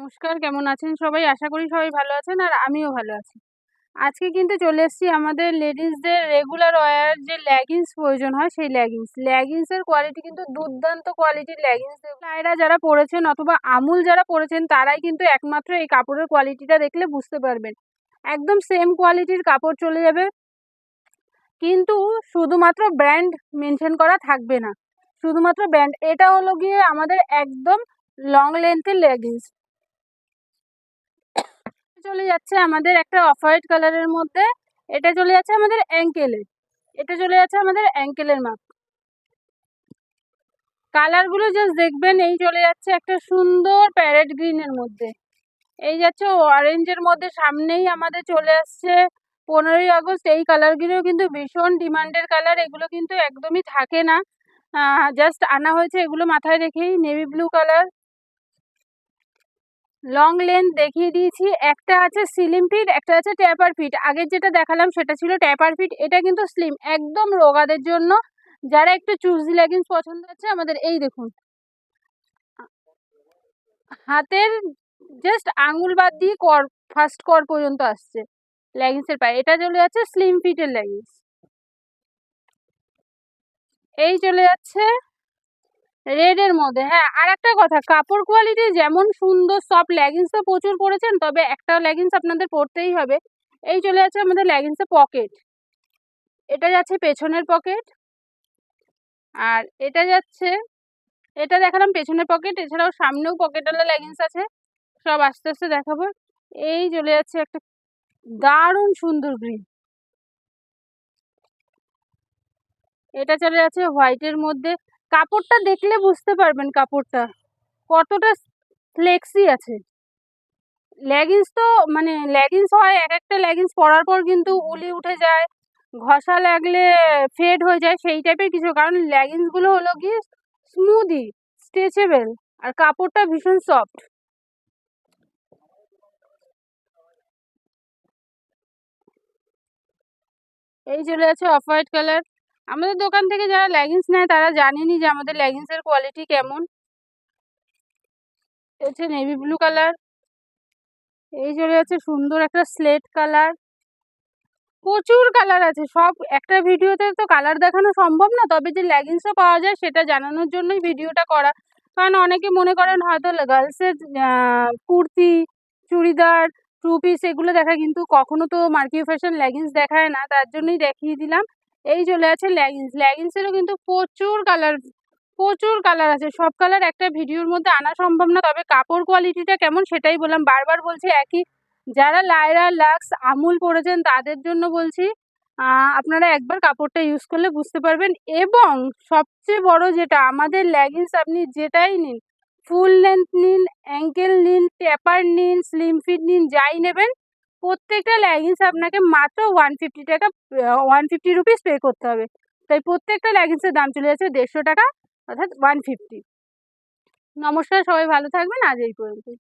নমস্কার, কেমন আছেন সবাই? আশা করি সবাই ভালো আছেন আর আমিও ভালো আছি। আজকে কিন্তু চলে এসেছি আমাদের লেডিসদের রেগুলার ওয়্যার যে লেগিংস প্রয়োজন হয় সেই লেগিংসের কোয়ালিটি কিন্তু দুর্দান্ত কোয়ালিটির লেগিংস। নায়রা যারা পরেছেন অথবা আমুল যারা পরেছেন তারাই কিন্তু একমাত্র এই কাপড়ের কোয়ালিটিটা দেখলে বুঝতে পারবেন। একদম সেম কোয়ালিটির কাপড় চলে যাবে, কিন্তু শুধুমাত্র ব্র্যান্ড মেনশন করা থাকবে না। শুধুমাত্র ব্র্যান্ড, এটা হলো গিয়ে আমাদের একদম লং লেন্থের লেগিংস। চলে যাচ্ছে আমাদের একটা অফ হোয়াইট কালারের মধ্যে, এটা চলে যাচ্ছে আমাদের অ্যাঙ্কেলের, এটা চলে যাচ্ছে আমাদের অ্যাঙ্কেলের মাপ। কালারগুলো জাস্ট দেখবেন, এই চলে যাচ্ছে একটা সুন্দর প্যারেট গ্রিনের মধ্যে, এই যাচ্ছে অরেঞ্জের মধ্যে, সামনেই আমাদের চলে আসছে 15ই আগস্ট। এই কালারগুলো কিন্তু ভীষণ ডিমান্ডের কালার, এগুলো কিন্তু একদমই থাকে না, জাস্ট আনা হয়েছে এগুলো মাথায় রেখেই। Navy blue colour, long length দেখিয়ে দিয়েছি। একটা আছে স্লিম ফিট, একটা আছে ট্যাপার ফিট। আগের যেটা দেখালাম সেটা ছিল ট্যাপার ফিট, এটা কিন্তু স্লিম, একদম রোগাদের জন্য। যারা একটু চুজি লেগিংস পছন্দ আছে আমাদের, এই দেখুন হাতের জাস্ট আঙুল বাদ দিয়ে ফার্স্ট কর পর্যন্ত আসছে লেগিংসের পায়ে, এটা চলে যাচ্ছে স্লিম ফিটের লেগিংস। এই চলে যাচ্ছে রেডের মধ্যে। হ্যাঁ, আর একটা কথা, কাপড় কোয়ালিটি যেমন সুন্দর, সফট লেগিংস তো প্রচুর পরেছেন, তবে একটা লেগিংস আপনাদের পরতেই হবে। এই চলে যাচ্ছে আমাদের লেগিংসের পকেট, এটা যাচ্ছে পেছনের পকেট, আর এটা যাচ্ছে, এটা দেখালাম পেছনের পকেট, এছাড়াও সামনেও পকেটওয়ালা লেগিংস আছে, সব আস্তে আস্তে দেখাবো। এই চলে যাচ্ছে একটা দারুণ সুন্দর গ্রিন, এটা চলে যাচ্ছে হোয়াইটের মধ্যে। কাপড়টা দেখলে বুঝতে পারবেন কাপড়টা কতটা ফ্লেক্সি আছে। লেগিংস তো মানে লেগিংস হয়, এক একটা লেগিংস পরার পর কিন্তু উলি উঠে যায়, ঘষা লাগলে ফেড হয়ে যায়, সেই টাইপের কিছু। কারণ লেগিংসগুলো হলো কি স্মুদি, স্ট্রেচেবল, আর কাপড়টা ভীষণ সফট। এই চলে যাচ্ছে অফ হোয়াইট কালার। আমাদের দোকান থেকে যারা লেগিংস নেয় তারা জানেনই যে আমাদের লেগিংসের কোয়ালিটি কেমন। হচ্ছে নেভি ব্লু কালার, এই চলে যাচ্ছে সুন্দর একটা স্লেট কালার। প্রচুর কালার আছে, সব একটা ভিডিওতে তো কালার দেখানো সম্ভব না, তবে যে লেগিংসও পাওয়া যায় সেটা জানানোর জন্যই ভিডিওটা করা। কারণ অনেকে মনে করেন হয়তো গার্লসের কুর্তি, চুড়িদার, টু পিস এগুলো দেখায়, কিন্তু কখনো তো মার্কিও ফ্যাশন লেগিংস দেখায় না, তার জন্যই দেখিয়ে দিলাম। এই চলে আছে লেগিংস, লেগিংসেরও কিন্তু প্রচুর কালার, প্রচুর কালার আছে, সব কালার একটা ভিডিওর মধ্যে আনা সম্ভব না, তবে কাপড় কোয়ালিটিটা কেমন সেটাই বললাম। বারবার বলছি একই, যারা লায়রা, লাক্স, আমুল পরেছেন তাদের জন্য বলছি, আপনারা একবার কাপড়টা ইউজ করলে বুঝতে পারবেন। এবং সবচেয়ে বড় যেটা, আমাদের লেগিংস আপনি যেটাই নিন, ফুল লেন্থ নিন, অ্যাঙ্কেল নিন, ট্যাপার নিন, স্লিম ফিট নিন, যাই নেবেন, প্রত্যেকটা লেগিংস আপনাকে মাত্র 150 টাকা, 150 রুপিস পে করতে হবে। তাই প্রত্যেকটা লেগিংসের দাম চলে যাচ্ছে 150 টাকা, অর্থাৎ 150। নমস্কার, সবাই ভালো থাকবেন, আজ এই পর্যন্ত।